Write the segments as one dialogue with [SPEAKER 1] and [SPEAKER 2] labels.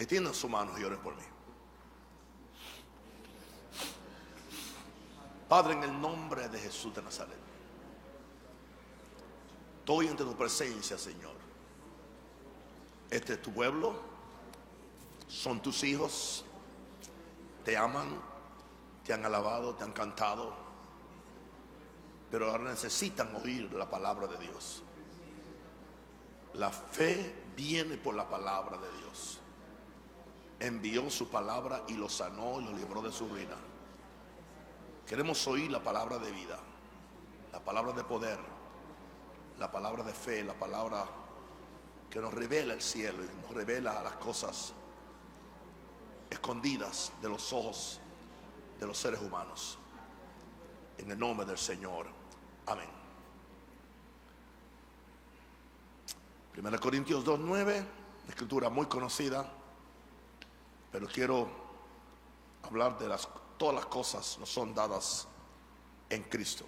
[SPEAKER 1] Extiendan su mano y oren por mí. Padre, en el nombre de Jesús de Nazaret, estoy ante tu presencia, Señor. Este es tu pueblo, son tus hijos, te aman, te han alabado, te han cantado, pero ahora necesitan oír la palabra de Dios. La fe viene por la palabra de Dios. Envió su palabra y los sanó y los libró de su ruina. Queremos oír la palabra de vida, la palabra de poder, la palabra de fe, la palabra que nos revela el cielo y nos revela las cosas escondidas de los ojos de los seres humanos. En el nombre del Señor. Amén. 1 Corintios 2:9, escritura muy conocida, pero quiero hablar de todas las cosas nos son dadas en Cristo.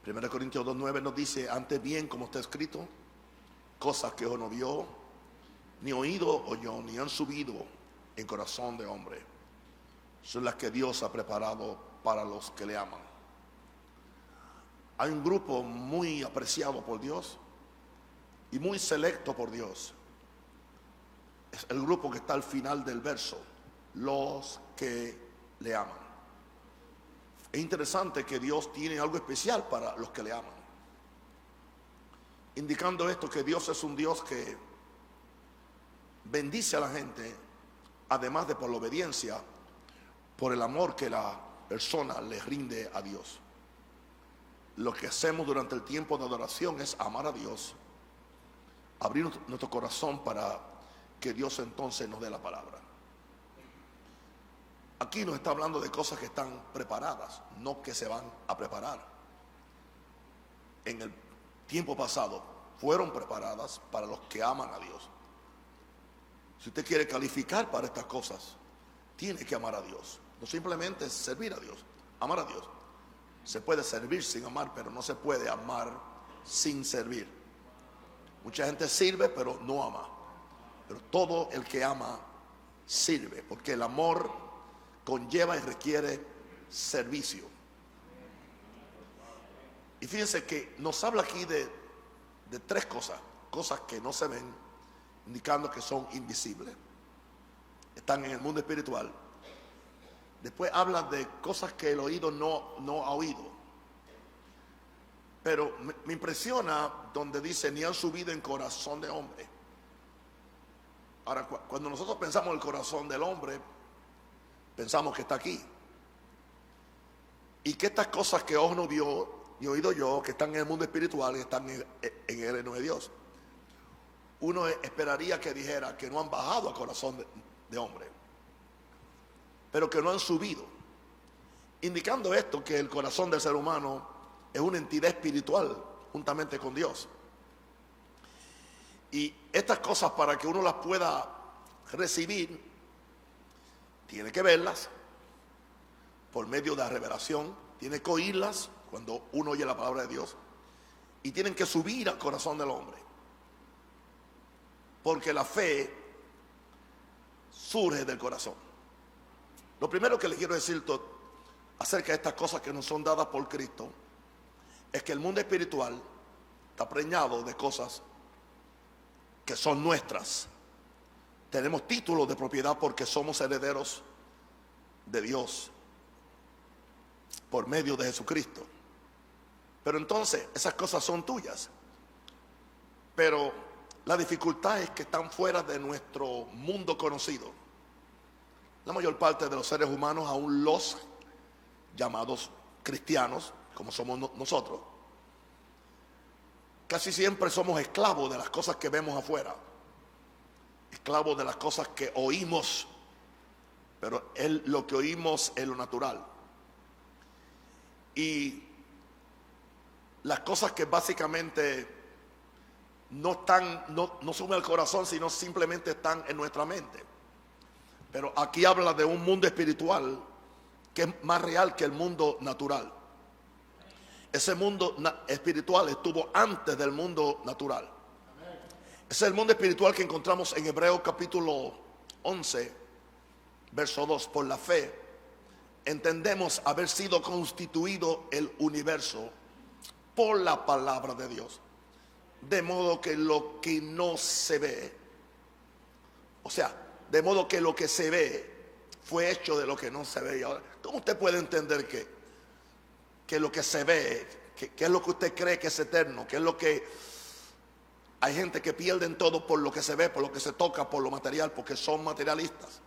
[SPEAKER 1] 1 Corintios 2:9 nos dice: antes bien, como está escrito, cosas que ojo no vio, ni oído oyó, ni han subido en corazón de hombre, son las que Dios ha preparado para los que le aman. Hay un grupo muy apreciado por Dios y muy selecto por Dios. Es el grupo que está al final del verso: los que le aman. Es interesante que Dios tiene algo especial para los que le aman, indicando esto, que Dios es un Dios que bendice a la gente, además de por la obediencia, por el amor que la persona le rinde a Dios. Lo que hacemos durante el tiempo de adoración es amar a Dios, abrir nuestro corazón para que Dios entonces nos dé la palabra. Aquí nos está hablando de cosas que están preparadas, no que se van a preparar. En el tiempo pasado fueron preparadas para los que aman a Dios. Si usted quiere calificar para estas cosas, tiene que amar a Dios. No simplemente servir a Dios, amar a Dios. Se puede servir sin amar, pero no se puede amar sin servir. Mucha gente sirve pero no ama. Pero todo el que ama sirve, porque el amor conlleva y requiere servicio. Y fíjense que nos habla aquí de tres cosas que no se ven, indicando que son invisibles, están en el mundo espiritual. Después habla de cosas que el oído no ha oído. Pero me impresiona donde dice: ni han subido en corazón de hombre. Ahora, cuando nosotros pensamos en el corazón del hombre, pensamos que está aquí, y que estas cosas que ojo no vio ni oído yo, que están en el mundo espiritual, están en el reino de Dios. Uno esperaría que dijera que no han bajado al corazón de hombre, pero que no han subido, indicando esto, que el corazón del ser humano es una entidad espiritual juntamente con Dios. Y estas cosas, para que uno las pueda recibir, tiene que verlas por medio de la revelación, tiene que oírlas cuando uno oye la palabra de Dios, y tienen que subir al corazón del hombre, porque la fe surge del corazón. Lo primero que le quiero decir acerca de estas cosas que nos son dadas por Cristo es que el mundo espiritual está preñado de cosas que son nuestras. Tenemos títulos de propiedad porque somos herederos de Dios por medio de Jesucristo. Pero entonces esas cosas son tuyas. Pero la dificultad es que están fuera de nuestro mundo conocido. La mayor parte de los seres humanos, aún los llamados cristianos, como somos nosotros, casi siempre somos esclavos de las cosas que vemos afuera, esclavos de las cosas que oímos, pero lo que oímos es lo natural. Y las cosas que básicamente no suben al corazón, sino simplemente están en nuestra mente. Pero aquí habla de un mundo espiritual que es más real que el mundo natural. Ese mundo espiritual estuvo antes del mundo natural. Ese es el mundo espiritual que encontramos en Hebreos capítulo 11, verso 2, por la fe entendemos haber sido constituido el universo por la palabra de Dios, de modo que lo que no se ve, o sea, de modo que lo que se ve fue hecho de lo que no se ve. Y ahora, ¿cómo usted puede entender que lo que se ve, que es lo que usted cree que es eterno, que es lo que hay gente que pierden todo por lo que se ve, por lo que se toca, por lo material, porque son materialistas?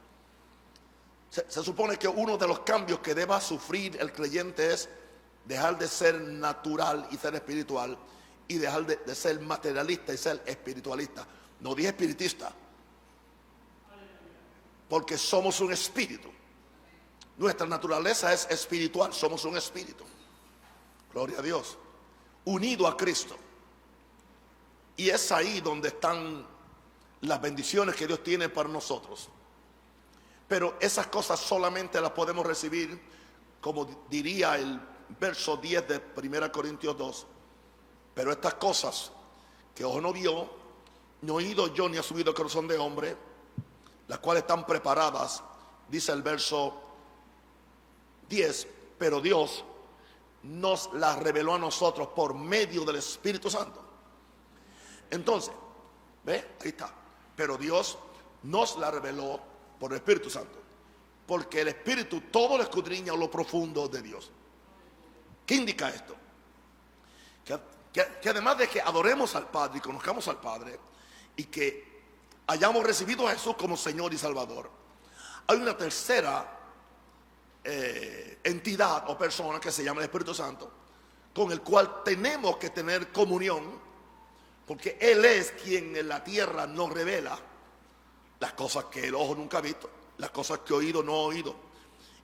[SPEAKER 1] Se supone que uno de los cambios que deba sufrir el creyente es dejar de ser natural y ser espiritual, y dejar de ser materialista y ser espiritualista. No dije espiritista, porque somos un espíritu. Nuestra naturaleza es espiritual, somos un espíritu. Gloria a Dios. Unido a Cristo. Y es ahí donde están las bendiciones que Dios tiene para nosotros. Pero esas cosas solamente las podemos recibir, como diría el verso 10 de 1 Corintios 2. Pero estas cosas que ojo no vio, ni oído yo, ni ha subido el corazón de hombre, las cuales están preparadas, dice el verso 10, pero Dios nos las reveló a nosotros por medio del Espíritu Santo. Entonces, ¿ve? Ahí está. Pero Dios nos la reveló por el Espíritu Santo, porque el Espíritu todo lo escudriña lo profundo de Dios. ¿Qué indica esto? Que además de que adoremos al Padre y conozcamos al Padre, y que hayamos recibido a Jesús como Señor y Salvador, hay una tercera entidad o persona que se llama el Espíritu Santo, con el cual tenemos que tener comunión, porque Él es quien en la tierra nos revela las cosas que el ojo nunca ha visto, las cosas que oído no ha oído,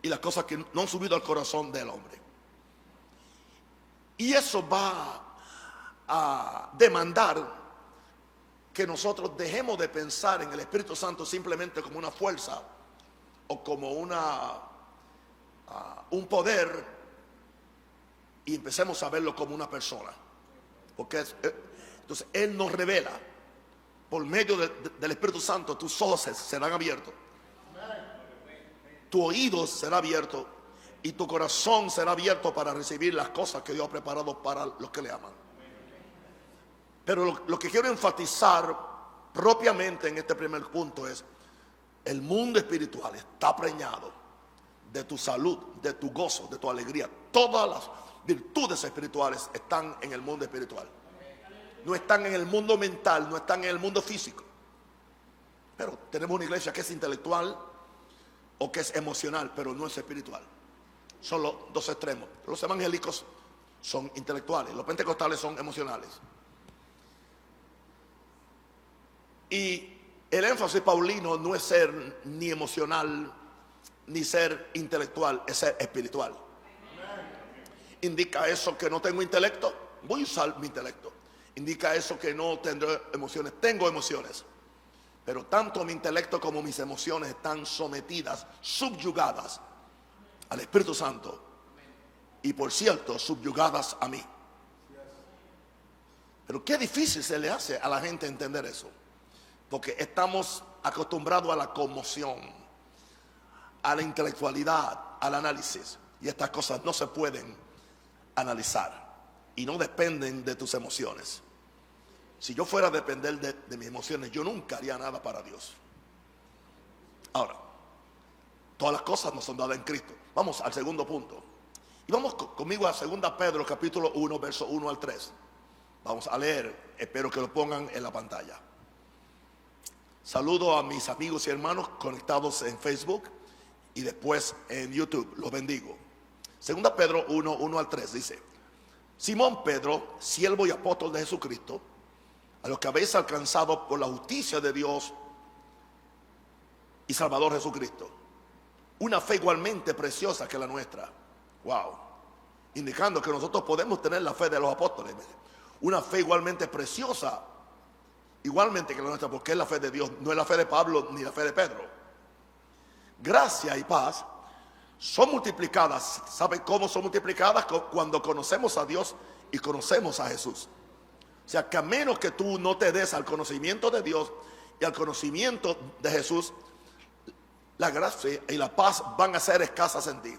[SPEAKER 1] y las cosas que no han subido al corazón del hombre. Y eso va a demandar que nosotros dejemos de pensar en el Espíritu Santo simplemente como una fuerza o como un poder, y empecemos a verlo como una persona. Porque entonces Él nos revela por medio del Espíritu Santo. Tus ojos serán abiertos, tu oído será abierto y tu corazón será abierto para recibir las cosas que Dios ha preparado para los que le aman. Pero lo que quiero enfatizar propiamente en este primer punto es: el mundo espiritual está preñado de tu salud, de tu gozo, de tu alegría. Todas las virtudes espirituales están en el mundo espiritual. No están en el mundo mental, no están en el mundo físico. Pero tenemos una iglesia que es intelectual o que es emocional, pero no es espiritual. Son los dos extremos. Los evangélicos son intelectuales, los pentecostales son emocionales. Y el énfasis paulino no es ser ni emocional ni ser intelectual, es ser espiritual. ¿Indica eso que no tengo intelecto? Voy a usar mi intelecto. ¿Indica eso que no tendré emociones? Tengo emociones. Pero tanto mi intelecto como mis emociones están sometidas, subyugadas al Espíritu Santo. Y por cierto, subyugadas a mí. Pero qué difícil se le hace a la gente entender eso. Porque estamos acostumbrados a la conmoción, a la intelectualidad, al análisis. Y estas cosas no se pueden analizar y no dependen de tus emociones. Si yo fuera a depender de mis emociones, yo nunca haría nada para Dios. Ahora, todas las cosas nos son dadas en Cristo. Vamos al segundo punto. Y vamos conmigo a 2 Pedro capítulo 1, verso 1 al 3. Vamos a leer, espero que lo pongan en la pantalla. Saludo a mis amigos y hermanos conectados en Facebook y después en YouTube. Los bendigo. 2 Pedro 1, 1 al 3 dice: Simón Pedro, siervo y apóstol de Jesucristo, a los que habéis alcanzado por la justicia de Dios y Salvador Jesucristo, una fe igualmente preciosa que la nuestra. Wow. Indicando que nosotros podemos tener la fe de los apóstoles. Una fe igualmente preciosa, igualmente que la nuestra, porque es la fe de Dios, no es la fe de Pablo ni la fe de Pedro. Gracia y paz son multiplicadas. ¿Saben cómo son multiplicadas? Cuando conocemos a Dios y conocemos a Jesús. O sea, que a menos que tú no te des al conocimiento de Dios y al conocimiento de Jesús, la gracia y la paz van a ser escasas en ti.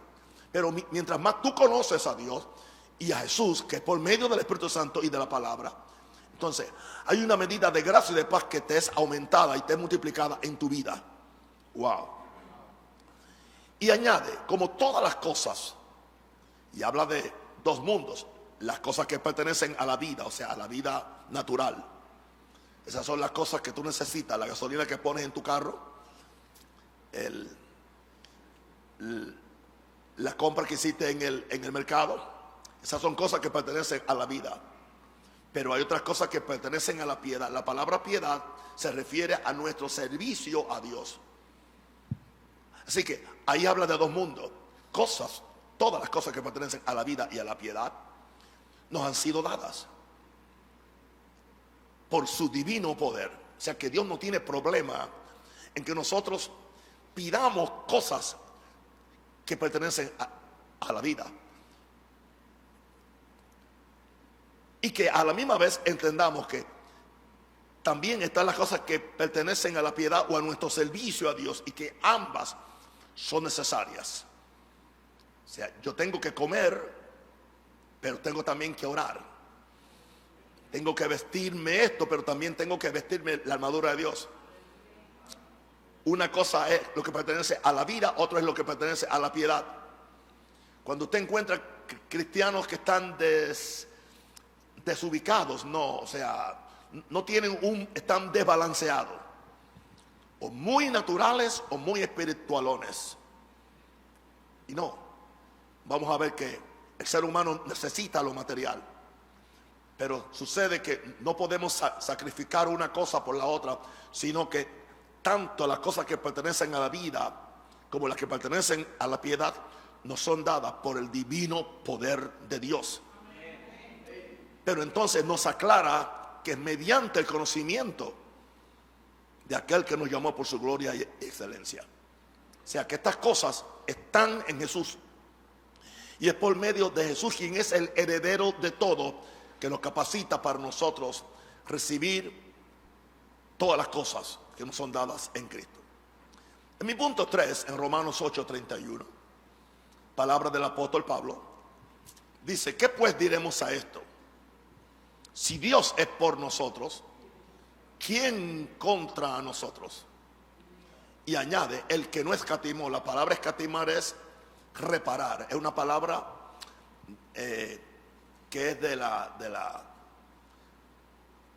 [SPEAKER 1] Pero mientras más tú conoces a Dios y a Jesús, que es por medio del Espíritu Santo y de la palabra, entonces hay una medida de gracia y de paz que te es aumentada y te es multiplicada en tu vida. Wow. Y añade, como todas las cosas, y habla de dos mundos: las cosas que pertenecen a la vida, o sea, a la vida natural. Esas son las cosas que tú necesitas: la gasolina que pones en tu carro, la compra que hiciste en el mercado. Esas son cosas que pertenecen a la vida. Pero hay otras cosas que pertenecen a la piedad. La palabra piedad se refiere a nuestro servicio a Dios. Así que ahí habla de dos mundos. Cosas, todas las cosas que pertenecen a la vida y a la piedad nos han sido dadas por su divino poder. O sea que Dios no tiene problema en que nosotros pidamos cosas que pertenecen a la vida, y que a la misma vez entendamos que también están las cosas que pertenecen a la piedad o a nuestro servicio a Dios, y que ambas son necesarias. O sea, yo tengo que comer, pero tengo también que orar. Tengo que vestirme esto, pero también tengo que vestirme la armadura de Dios. Una cosa es lo que pertenece a la vida, otra es lo que pertenece a la piedad. Cuando usted encuentra cristianos que están desubicados, no, o sea, no tienen están desbalanceados, o muy naturales o muy espiritualones. Y no, vamos a ver que el ser humano necesita lo material, pero sucede que no podemos sacrificar una cosa por la otra, sino que tanto las cosas que pertenecen a la vida como las que pertenecen a la piedad nos son dadas por el divino poder de Dios. Pero entonces nos aclara que mediante el conocimiento de aquel que nos llamó por su gloria y excelencia. O sea que estas cosas están en Jesús, y es por medio de Jesús, quien es el heredero de todo, que nos capacita para nosotros recibir todas las cosas que nos son dadas en Cristo. En mi punto 3, en Romanos 8:31, palabra del apóstol Pablo, dice: ¿qué pues diremos a esto? Si Dios es por nosotros, ¿quién contra nosotros? Y añade: el que no escatimó. La palabra escatimar es reparar. Es una palabra que es de la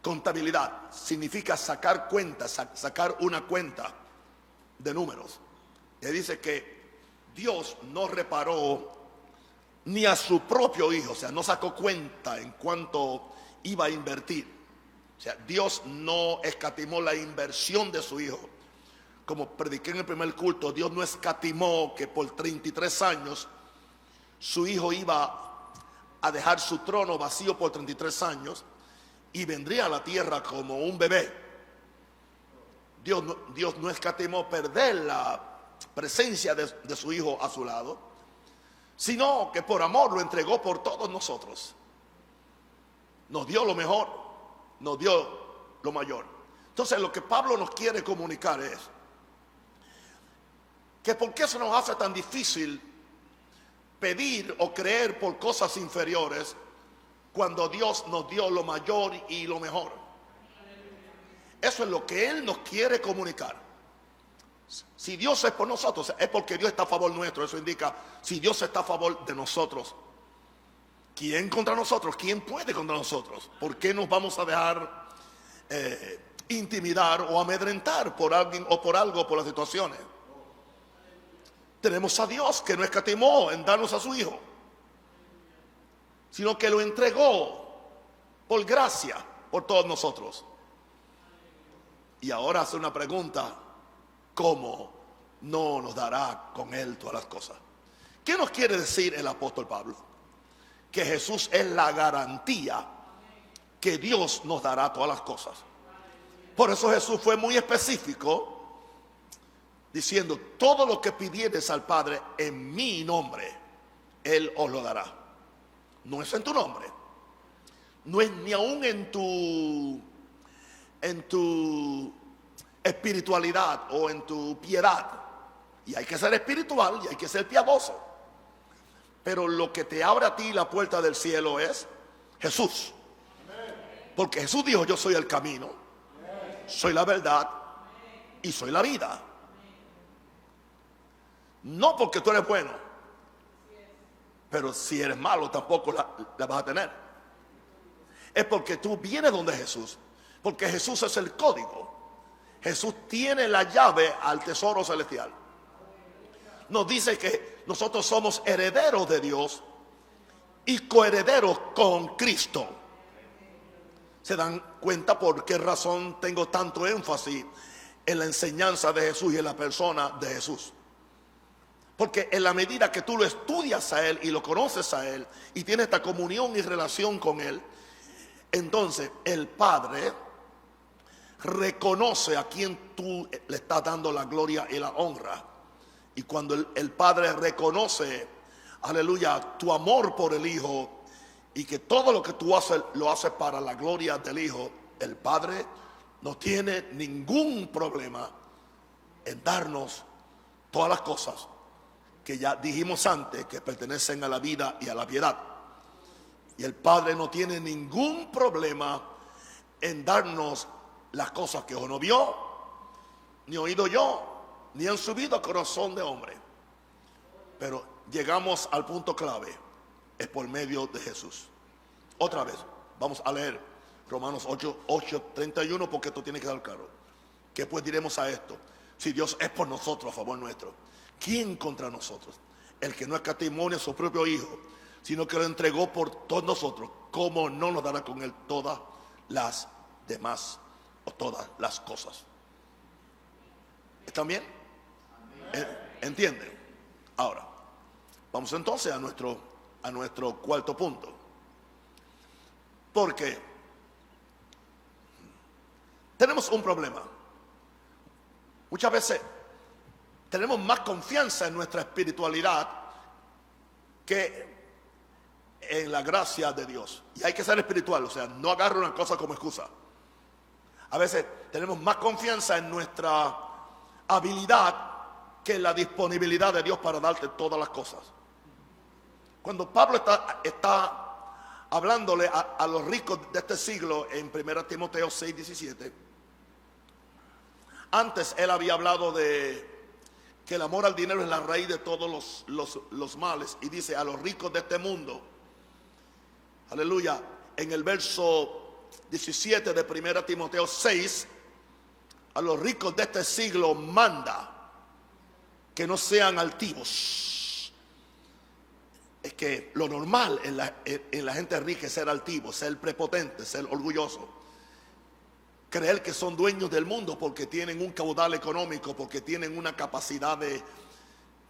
[SPEAKER 1] contabilidad. Significa sacar cuentas, sacar una cuenta de números. Y dice que Dios no reparó ni a su propio hijo, o sea, no sacó cuenta en cuánto iba a invertir. O sea, Dios no escatimó la inversión de su hijo. Como prediqué en el primer culto, Dios no escatimó que por 33 años su hijo iba a dejar su trono vacío por 33 años y vendría a la tierra como un bebé. Dios no escatimó perder la presencia de su hijo a su lado, sino que por amor lo entregó por todos nosotros. Nos dio lo mejor, nos dio lo mayor. Entonces lo que Pablo nos quiere comunicar es que por qué se nos hace tan difícil pedir o creer por cosas inferiores cuando Dios nos dio lo mayor y lo mejor. Eso es lo que Él nos quiere comunicar. Si Dios es por nosotros, es porque Dios está a favor nuestro. Eso indica, si Dios está a favor de nosotros, ¿quién contra nosotros? ¿Quién puede contra nosotros? ¿Por qué nos vamos a dejar intimidar o amedrentar por alguien o por algo, por las situaciones? Tenemos a Dios que no escatimó en darnos a su hijo, sino que lo entregó por gracia por todos nosotros. Y ahora hace una pregunta: ¿cómo no nos dará con él todas las cosas? ¿Qué nos quiere decir el apóstol Pablo? Que Jesús es la garantía que Dios nos dará todas las cosas. Por eso Jesús fue muy específico diciendo: todo lo que pidieres al Padre en mi nombre, Él os lo dará. No es en tu nombre, no es ni aún en tu espiritualidad o en tu piedad, Y hay que ser espiritual y hay que ser piadoso. Pero lo que te abre a ti la puerta del cielo es Jesús. Porque Jesús dijo: yo soy el camino, soy la verdad y soy la vida. No porque tú eres bueno, pero si eres malo tampoco la vas a tener. Es porque tú vienes donde Jesús, porque Jesús es el código. Jesús tiene la llave al tesoro celestial. Nos dice que nosotros somos herederos de Dios y coherederos con Cristo. ¿Se dan cuenta por qué razón tengo tanto énfasis en la enseñanza de Jesús y en la persona de Jesús? Porque en la medida que tú lo estudias a Él y lo conoces a Él y tienes esta comunión y relación con Él, entonces el Padre reconoce a quien tú le estás dando la gloria y la honra. Y cuando el Padre reconoce, aleluya, tu amor por el Hijo y que todo lo que tú haces lo haces para la gloria del Hijo, el Padre no tiene ningún problema en darnos todas las cosas que ya dijimos antes que pertenecen a la vida y a la piedad. Y el Padre no tiene ningún problema en darnos las cosas que ojo no vio, ni oído yo, ni han subido al corazón de hombre. Pero llegamos al punto clave, es por medio de Jesús. Otra vez, vamos a leer Romanos 8:31, porque esto tiene que dar claro. ¿Qué pues diremos a esto? Si Dios es por nosotros, a favor nuestro, ¿quién contra nosotros? El que no escatimó a su propio Hijo, sino que lo entregó por todos nosotros, ¿cómo no nos dará con él todas las demás o todas las cosas? ¿Están bien? ¿Entienden? Ahora, vamos entonces a nuestro cuarto punto. Porque tenemos un problema. Muchas veces tenemos más confianza en nuestra espiritualidad que en la gracia de Dios. Y hay que ser espiritual, o sea, no agarre una cosa como excusa. A veces tenemos más confianza en nuestra habilidad que en la disponibilidad de Dios para darte todas las cosas. Cuando Pablo está hablándole a los ricos de este siglo en 1 Timoteo 6:17, antes él había hablado de que el amor al dinero es la raíz de todos los males, y dice: a los ricos de este mundo, aleluya, en el verso 17 de 1 Timoteo 6, a los ricos de este siglo manda que no sean altivos. Es que lo normal en la gente rica es ser altivo, ser prepotente, ser orgulloso, creer que son dueños del mundo porque tienen un caudal económico, porque tienen una capacidad de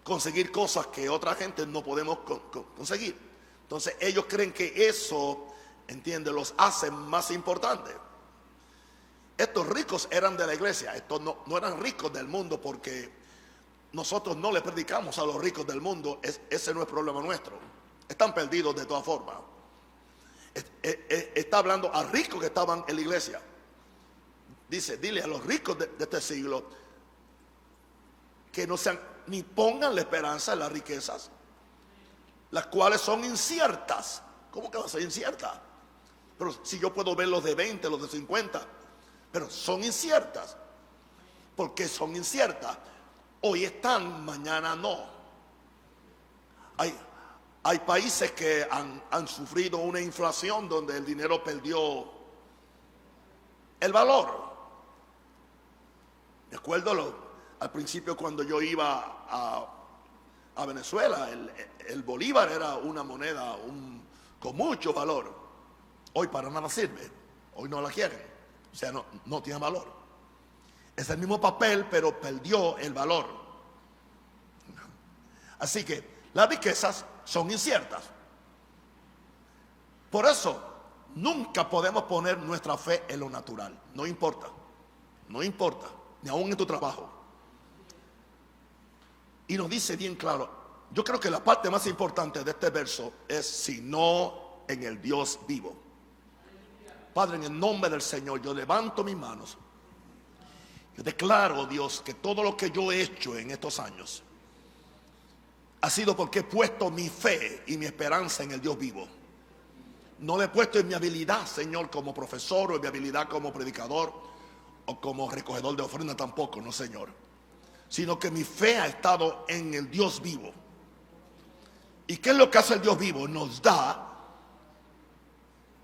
[SPEAKER 1] conseguir cosas que otra gente no podemos conseguir. Entonces ellos creen que eso, entiende, los hace más importantes. Estos ricos eran de la iglesia, estos no eran ricos del mundo, porque nosotros no le predicamos a los ricos del mundo. Ese no es problema nuestro. Están perdidos de todas formas. Está hablando a ricos que estaban en la iglesia. Dice: dile a los ricos de este siglo que no sean, ni pongan la esperanza en las riquezas, las cuales son inciertas. ¿Cómo que va a ser incierta? Pero si yo puedo ver los de 20, los de 50, pero son inciertas. ¿Por qué son inciertas? Hoy están, mañana no. Hay países que han sufrido una inflación donde el dinero perdió el valor. Me acuerdo al principio cuando yo iba a Venezuela, el bolívar era una moneda con mucho valor. Hoy para nada sirve, hoy no la quieren, o sea, no tiene valor. Es el mismo papel, pero perdió el valor. Así que las riquezas son inciertas. Por eso nunca podemos poner nuestra fe en lo natural. No importa, ni aún en tu trabajo. Y nos dice bien claro, yo creo que la parte más importante de este verso es: sino en el Dios vivo. Padre, en el nombre del Señor, yo levanto mis manos. Yo declaro, Dios, que todo lo que yo he hecho en estos años, ha sido porque he puesto mi fe y mi esperanza en el Dios vivo. No le he puesto en mi habilidad, Señor, como profesor, o en mi habilidad como predicador o como recogedor de ofrenda, tampoco, no, Señor. Sino que mi fe ha estado en el Dios vivo. ¿Y qué es lo que hace el Dios vivo? Nos da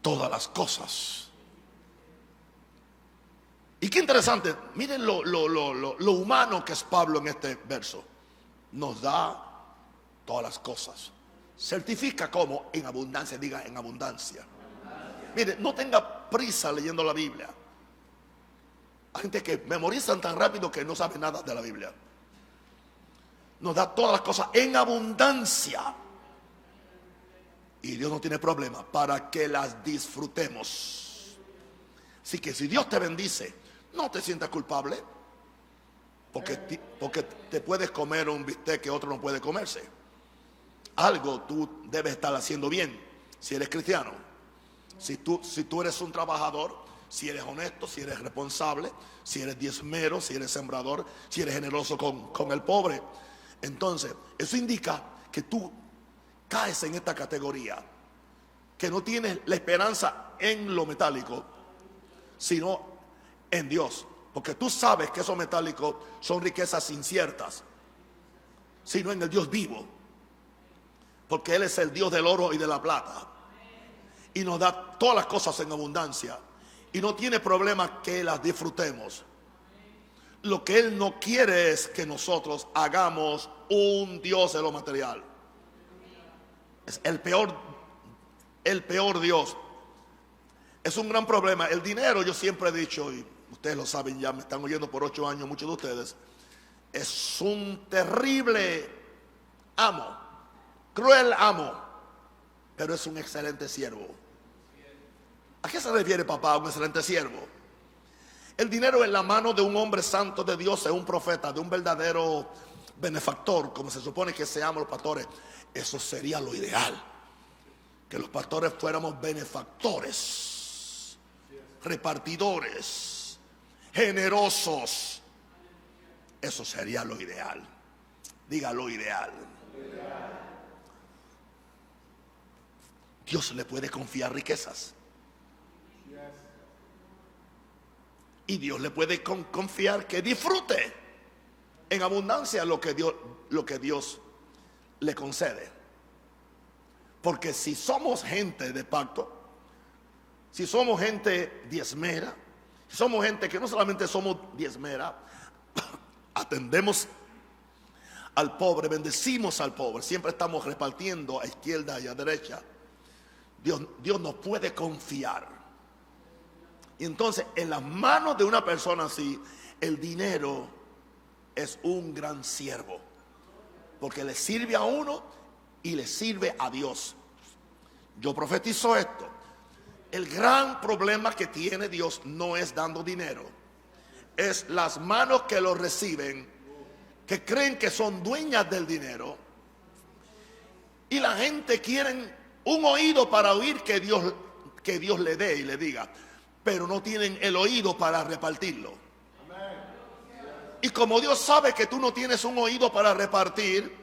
[SPEAKER 1] todas las cosas. Y qué interesante, miren lo humano que es Pablo en este verso. Nos da todas las cosas. Certifica como en abundancia, diga en abundancia. Mire, no tenga prisa leyendo la Biblia. Hay gente que memorizan tan rápido que no sabe nada de la Biblia. Nos da todas las cosas en abundancia. Y Dios no tiene problema para que las disfrutemos. Así que si Dios te bendice, no te sientas culpable. Porque te puedes comer un bistec que otro no puede comerse. Algo tú debes estar haciendo bien si eres cristiano. Si tú eres un trabajador, si eres honesto, si eres responsable, si eres diezmero, si eres sembrador, si eres generoso con el pobre. Entonces, eso indica que tú caes en esta categoría, que no tienes la esperanza en lo metálico, sino en Dios. Porque tú sabes que esos metálicos son riquezas inciertas, sino en el Dios vivo. Porque Él es el Dios del oro y de la plata. Y nos da todas las cosas en abundancia. Y no tiene problema que las disfrutemos. Lo que Él no quiere es que nosotros hagamos un Dios de lo material. Es el peor Dios. Es un gran problema. El dinero, yo siempre he dicho, y ustedes lo saben ya, me están oyendo por 8 años muchos de ustedes, es un terrible amo, cruel amo, pero es un excelente siervo. ¿A qué se refiere, papá, un excelente siervo? El dinero en la mano de un hombre santo de Dios, de un profeta, de un verdadero benefactor, como se supone que seamos los pastores. Eso sería lo ideal, que los pastores fuéramos benefactores, repartidores, generosos. Eso sería lo ideal. Diga lo ideal. Dios le puede confiar riquezas. Y Dios le puede confiar que disfrute en abundancia lo que Dios le concede. Porque si somos gente de pacto, si somos gente diezmera, si somos gente que no solamente somos diezmera, atendemos al pobre, bendecimos al pobre, siempre estamos repartiendo a izquierda y a derecha, Dios nos puede confiar. Y entonces en las manos de una persona así, el dinero es un gran siervo, porque le sirve a uno y le sirve a Dios. Yo profetizo esto. El gran problema que tiene Dios no es dando dinero, es las manos que lo reciben, que creen que son dueñas del dinero, y la gente quiere un oído para oír que Dios le dé y le diga, pero no tienen el oído para repartirlo. Y como Dios sabe que tú no tienes un oído para repartir,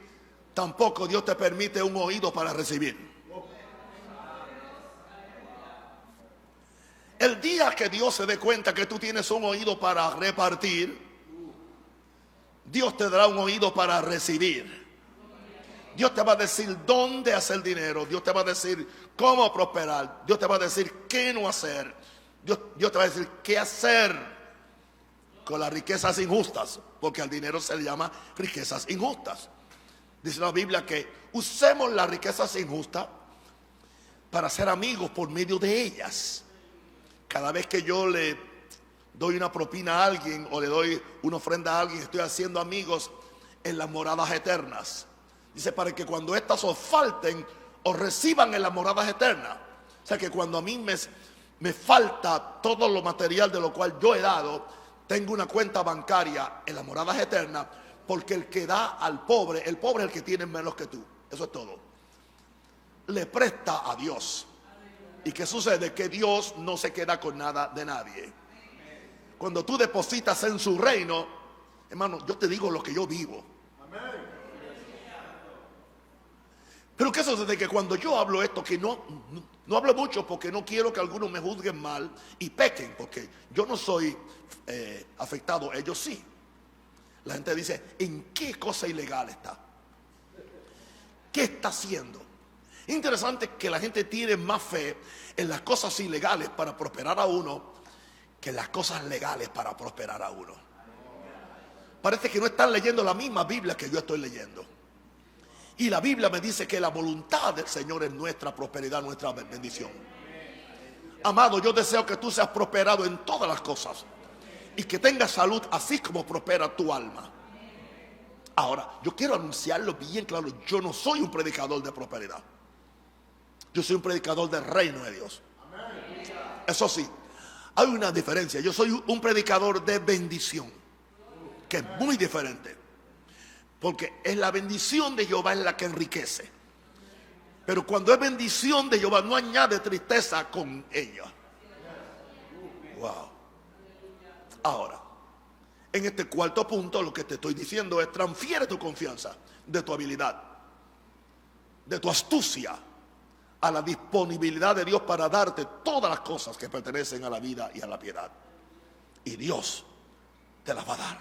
[SPEAKER 1] tampoco Dios te permite un oído para recibir. El día que Dios se dé cuenta que tú tienes un oído para repartir, Dios te dará un oído para recibir. Dios te va a decir dónde hacer dinero. Dios te va a decir cómo prosperar. Dios te va a decir qué no hacer. Dios te va a decir qué hacer con las riquezas injustas, porque al dinero se le llama riquezas injustas. Dice la Biblia que usemos las riquezas injustas para ser amigos por medio de ellas. Cada vez que yo le doy una propina a alguien o le doy una ofrenda a alguien, estoy haciendo amigos en las moradas eternas. Dice, para que cuando éstas os falten, os reciban en las moradas eternas. O sea que cuando a mí me falta todo lo material de lo cual yo he dado, tengo una cuenta bancaria en las moradas eternas, porque el que da al pobre, el pobre es el que tiene menos que tú. Eso es todo. Le presta a Dios. ¿Y qué sucede? Que Dios no se queda con nada de nadie. Cuando tú depositas en su reino, hermano, yo te digo lo que yo vivo. Pero ¿qué sucede? Que cuando yo hablo esto, que no hablo mucho porque no quiero que algunos me juzguen mal y pequen, porque yo no soy afectado, ellos sí. La gente dice, ¿en qué cosa ilegal está? ¿Qué está haciendo? Interesante que la gente tiene más fe en las cosas ilegales para prosperar a uno que en las cosas legales para prosperar a uno. Parece que no están leyendo la misma Biblia que yo estoy leyendo. Y la Biblia me dice que la voluntad del Señor es nuestra prosperidad, nuestra bendición. Amado, yo deseo que tú seas prosperado en todas las cosas y que tengas salud así como prospera tu alma. Ahora, yo quiero anunciarlo bien claro, yo no soy un predicador de prosperidad. Yo soy un predicador del reino de Dios. Eso sí, hay una diferencia. Yo soy un predicador de bendición, que es muy diferente. Porque es la bendición de Jehová es la que enriquece. Pero cuando es bendición de Jehová no añade tristeza con ella. Wow. Ahora, en este cuarto punto lo que te estoy diciendo es: transfiere tu confianza de tu habilidad, de tu astucia, a la disponibilidad de Dios para darte todas las cosas que pertenecen a la vida y a la piedad. Y Dios te las va a dar,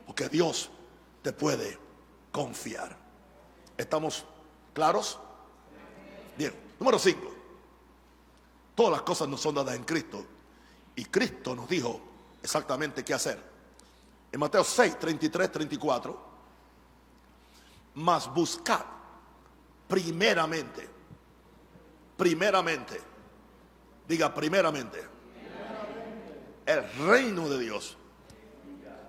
[SPEAKER 1] porque Dios te puede confiar. ¿Estamos claros? Bien. Número 5. Todas las cosas nos son dadas en Cristo, y Cristo nos dijo exactamente qué hacer. En Mateo 6, 33, 34, mas buscad primeramente, diga primeramente, el reino de Dios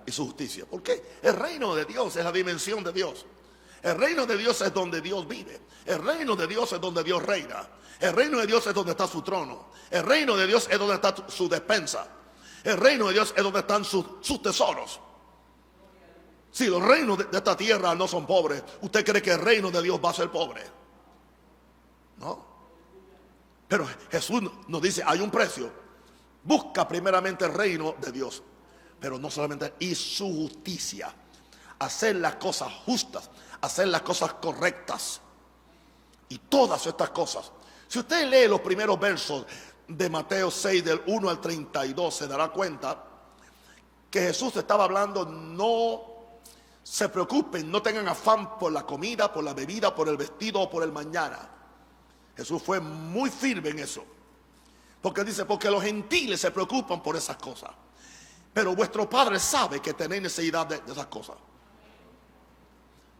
[SPEAKER 1] y su justicia. Porque el reino de Dios es la dimensión de Dios. El reino de Dios es donde Dios vive. El reino de Dios es donde Dios reina. El reino de Dios es donde está su trono. El reino de Dios es donde está su despensa. El reino de Dios es donde están sus tesoros. Si los reinos de esta tierra no son pobres, ¿usted cree que el reino de Dios va a ser pobre? No. Pero Jesús nos dice, hay un precio. Busca primeramente el reino de Dios, pero no solamente, y su justicia. Hacer las cosas justas, hacer las cosas correctas. Y todas estas cosas. Si usted lee los primeros versos de Mateo 6, del 1 al 32, se dará cuenta que Jesús estaba hablando: no se preocupen, no tengan afán por la comida, por la bebida, por el vestido o por el mañana. Jesús fue muy firme en eso. Porque dice, porque los gentiles se preocupan por esas cosas, pero vuestro Padre sabe que tenéis necesidad de esas cosas.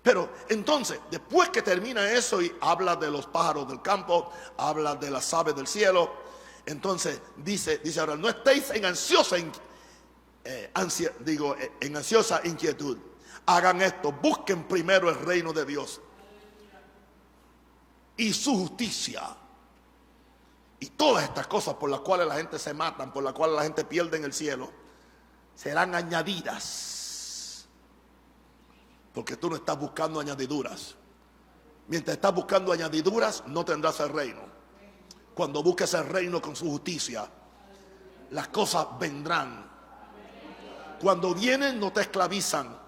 [SPEAKER 1] Pero entonces, después que termina eso y habla de los pájaros del campo, habla de las aves del cielo, entonces dice ahora, no estéis en ansiosa inquietud. Hagan esto, busquen primero el reino de Dios y su justicia. Y todas estas cosas por las cuales la gente se matan, por las cuales la gente pierde en el cielo, serán añadidas. Porque tú no estás buscando añadiduras. Mientras estás buscando añadiduras, no tendrás el reino. Cuando busques el reino con su justicia, las cosas vendrán. Cuando vienen, no te esclavizan.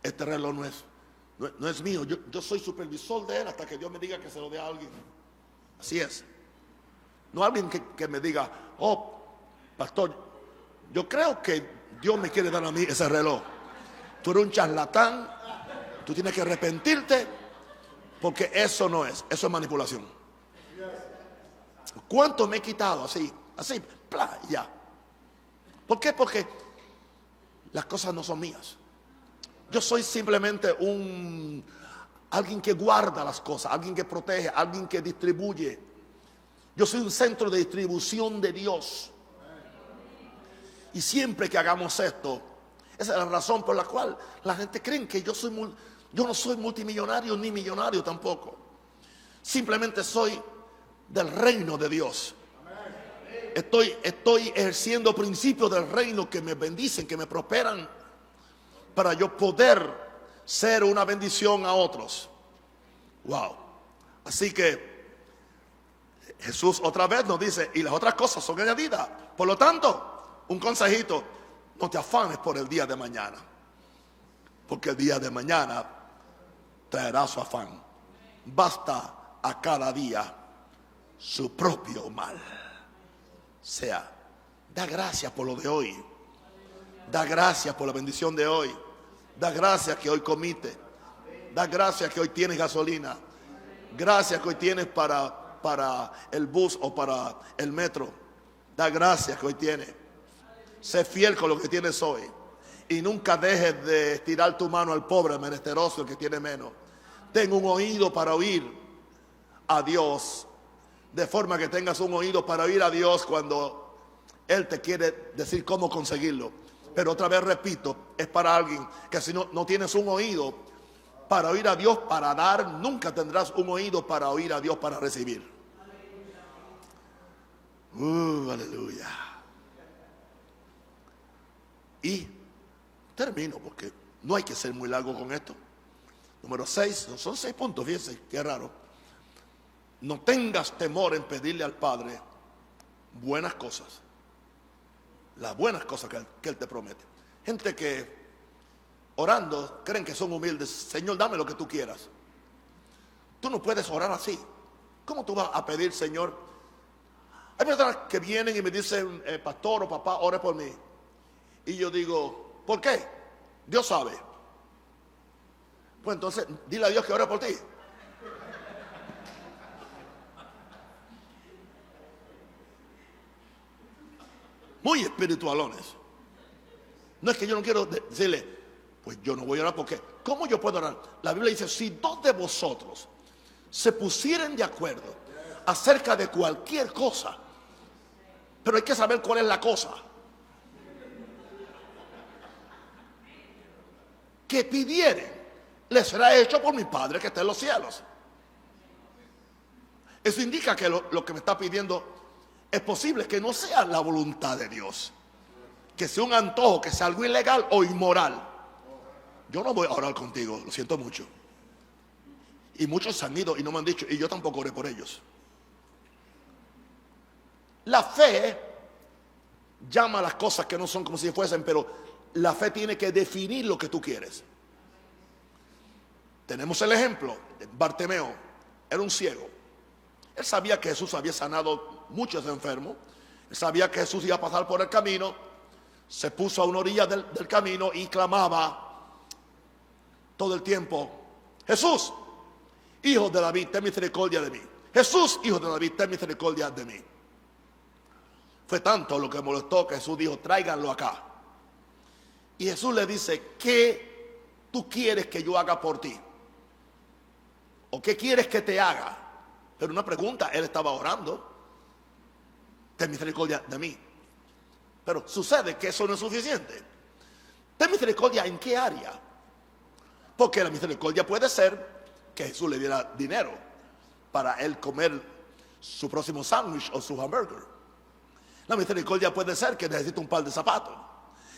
[SPEAKER 1] Este reloj no es mío. Yo soy supervisor de él hasta que Dios me diga que se lo dé a alguien. Así es. No alguien que me diga, oh, pastor, yo creo que Dios me quiere dar a mí ese reloj. Tú eres un charlatán. Tú tienes que arrepentirte, porque eso no es. Eso es manipulación. ¿Cuánto me he quitado? Así, ya. ¿Por qué? Porque las cosas no son mías. Yo soy simplemente alguien que guarda las cosas, alguien que protege, alguien que distribuye. Yo soy un centro de distribución de Dios. Y siempre que hagamos esto, esa es la razón por la cual la gente cree que yo no soy multimillonario ni millonario tampoco. Simplemente soy del reino de Dios. Estoy ejerciendo principios del reino que me bendicen, que me prosperan, para yo poder ser una bendición a otros. Wow. Así que Jesús otra vez nos dice, y las otras cosas son añadidas. Por lo tanto, un consejito: no te afanes por el día de mañana, porque el día de mañana traerá su afán. Basta a cada día su propio mal. O sea, da gracias por lo de hoy. Da gracias por la bendición de hoy. Da gracias que hoy comiste. Da gracias que hoy tienes gasolina. Gracias que hoy tienes para el bus o para el metro. Da gracias que hoy tienes. Sé fiel con lo que tienes hoy. Y nunca dejes de estirar tu mano al pobre, al menesteroso, el que tiene menos. Ten un oído para oír a Dios. De forma que tengas un oído para oír a Dios cuando Él te quiere decir cómo conseguirlo. Pero otra vez repito, es para alguien que si no tienes un oído para oír a Dios, para dar, nunca tendrás un oído para oír a Dios, para recibir. Aleluya. Y termino porque no hay que ser muy largo con esto. Número 6, son 6 puntos, fíjense, qué raro. No tengas temor en pedirle al Padre buenas cosas. Las buenas cosas que Él te promete. Gente que orando creen que son humildes. Señor, dame lo que tú quieras. Tú no puedes orar así. ¿Cómo tú vas a pedir, Señor? Hay personas que vienen y me dicen, pastor o papá, ore por mí. Y yo digo, ¿por qué? Dios sabe. Pues entonces, dile a Dios que ore por ti. Muy espiritualones. No es que yo no quiero decirle, pues yo no voy a orar porque, ¿cómo yo puedo orar? La Biblia dice, si 2 de vosotros se pusieren de acuerdo acerca de cualquier cosa, pero hay que saber cuál es la cosa, que pidieren, les será hecho por mi Padre que está en los cielos. Eso indica que lo que me está pidiendo es posible que no sea la voluntad de Dios, que sea un antojo, que sea algo ilegal o inmoral. Yo no voy a orar contigo, lo siento mucho. Y muchos se han ido y no me han dicho, y yo tampoco oré por ellos. La fe llama a las cosas que no son como si fuesen, pero la fe tiene que definir lo que tú quieres. Tenemos el ejemplo de Bartimeo, era un ciego. Él sabía que Jesús había sanado muchos enfermos. Él sabía que Jesús iba a pasar por el camino. Se puso a una orilla del camino y clamaba todo el tiempo, Jesús, hijo de David, ten misericordia de mí. Jesús, hijo de David, ten misericordia de mí. Fue tanto lo que molestó que Jesús dijo, tráiganlo acá. Y Jesús le dice, ¿qué tú quieres que yo haga por ti? ¿O qué quieres que te haga? Pero una pregunta, él estaba orando, ten misericordia de mí. Pero sucede que eso no es suficiente. Ten misericordia ¿en qué área? Porque la misericordia puede ser que Jesús le diera dinero para él comer su próximo sándwich o su hamburger. La misericordia puede ser que necesite un par de zapatos.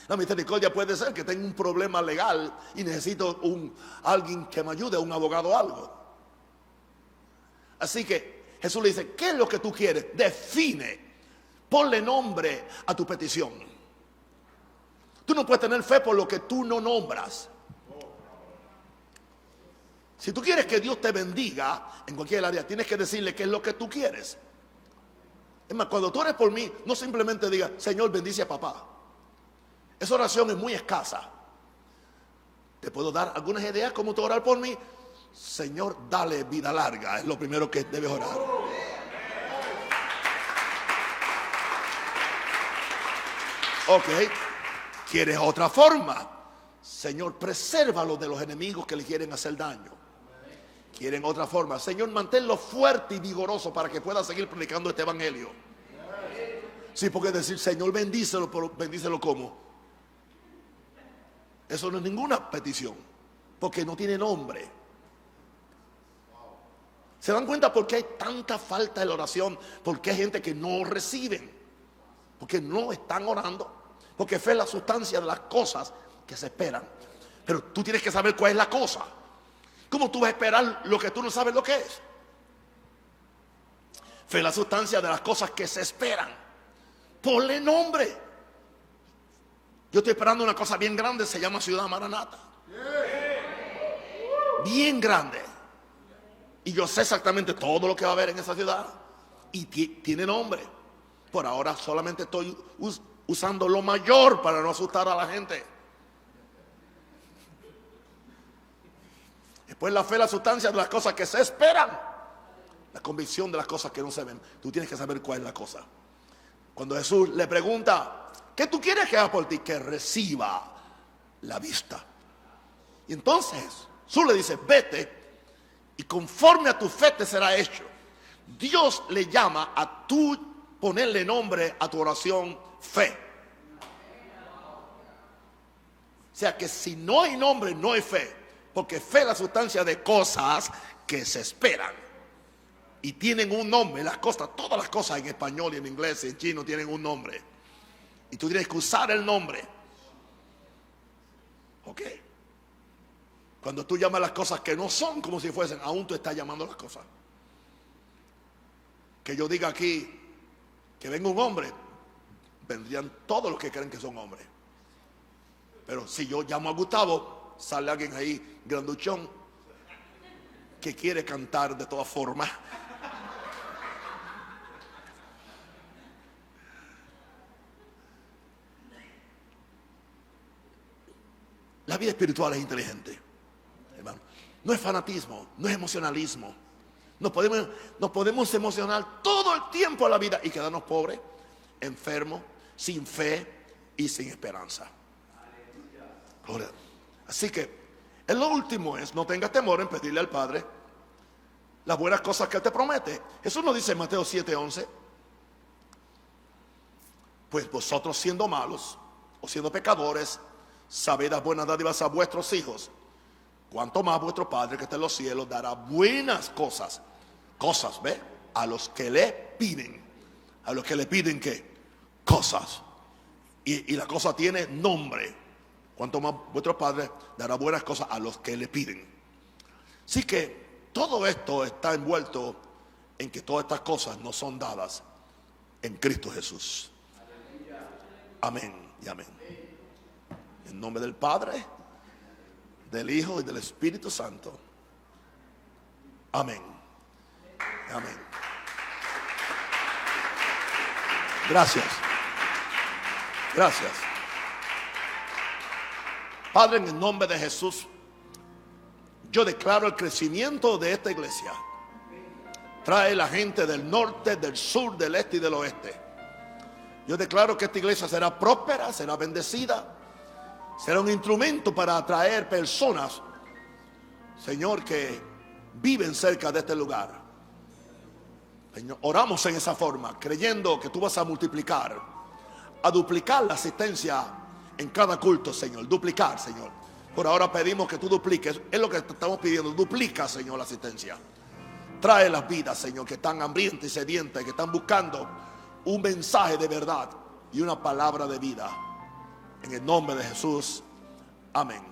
[SPEAKER 1] La misericordia puede ser que tenga un problema legal y necesito alguien que me ayude, un abogado o algo. Así que Jesús le dice, ¿qué es lo que tú quieres? Define, ponle nombre a tu petición. Tú no puedes tener fe por lo que tú no nombras. Si tú quieres que Dios te bendiga en cualquier área, tienes que decirle qué es lo que tú quieres. Es más, cuando tú ores por mí, no simplemente digas, Señor, bendice a papá. Esa oración es muy escasa. Te puedo dar algunas ideas cómo tú orar por mí. Señor, dale vida larga, es lo primero que debes orar. Ok, ¿quieres otra forma? Señor, presérvalo de los enemigos que le quieren hacer daño. ¿Quieren otra forma? Señor, manténlo fuerte y vigoroso para que pueda seguir predicando este evangelio. Sí, porque decir, Señor, bendícelo, pero bendícelo ¿cómo? Eso no es ninguna petición, porque no tiene nombre. ¿Se dan cuenta por qué hay tanta falta de la oración? Porque hay gente que no reciben, porque no están orando, porque fe es la sustancia de las cosas que se esperan. Pero tú tienes que saber cuál es la cosa. ¿Cómo tú vas a esperar lo que tú no sabes lo que es? Fe es la sustancia de las cosas que se esperan. Ponle nombre. Yo estoy esperando una cosa bien grande, se llama Ciudad Maranata. bien grande. Y yo sé exactamente todo lo que va a haber en esa ciudad. Y tiene nombre. Por ahora solamente estoy usando lo mayor para no asustar a la gente. Después la fe, la sustancia de las cosas que se esperan. La convicción de las cosas que no se ven. Tú tienes que saber cuál es la cosa. Cuando Jesús le pregunta, ¿qué tú quieres que haga por ti? Que reciba la vista. Y entonces Jesús le dice, vete y conforme a tu fe te será hecho. Dios le llama a tú ponerle nombre a tu oración fe. O sea que si no hay nombre, no hay fe. Porque fe es la sustancia de cosas que se esperan. Y tienen un nombre. Las cosas, todas las cosas en español y en inglés y en chino tienen un nombre. Y tú tienes que usar el nombre. ¿Ok? Cuando tú llamas las cosas que no son como si fuesen, aún tú estás llamando las cosas. Que yo diga aquí que venga un hombre, vendrían todos los que creen que son hombres. Pero si yo llamo a Gustavo, sale alguien ahí granduchón que quiere cantar de todas formas. La vida espiritual es inteligente, hermano. No es fanatismo, no es emocionalismo. Nos podemos emocionar todo el tiempo a la vida y quedarnos pobres, enfermos, sin fe y sin esperanza. Gloria. Así que en lo último es, no tengas temor en pedirle al Padre las buenas cosas que Él te promete. Jesús nos dice en Mateo 7:11, pues vosotros siendo malos o siendo pecadores, sabed las buenas dádivas a vuestros hijos, cuanto más vuestro Padre que está en los cielos dará buenas cosas, ¿ve? A los que le piden. A los que le piden ¿qué? Cosas. Y la cosa tiene nombre. Cuanto más vuestro Padre dará buenas cosas a los que le piden. Así que todo esto está envuelto en que todas estas cosas nos son dadas en Cristo Jesús. Amén y amén. En nombre del Padre, del Hijo y del Espíritu Santo. Amén. Amén. Gracias. Gracias. Padre, en el nombre de Jesús, yo declaro el crecimiento de esta iglesia. Trae la gente del norte, del sur, del este y del oeste. Yo declaro que esta iglesia será próspera, será bendecida. Será un instrumento para atraer personas, Señor, que viven cerca de este lugar. Señor, oramos en esa forma, creyendo que tú vas a multiplicar, a duplicar la asistencia en cada culto, Señor. Duplicar, Señor. Por ahora pedimos que tú dupliques. Es lo que te estamos pidiendo. Duplica, Señor, la asistencia. Trae las vidas, Señor, que están hambrientas y sedientas, que están buscando un mensaje de verdad y una palabra de vida. En el nombre de Jesús. Amén.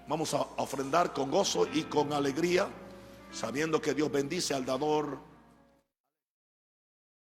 [SPEAKER 1] Vamos a ofrendar con gozo y con alegría, sabiendo que Dios bendice al dador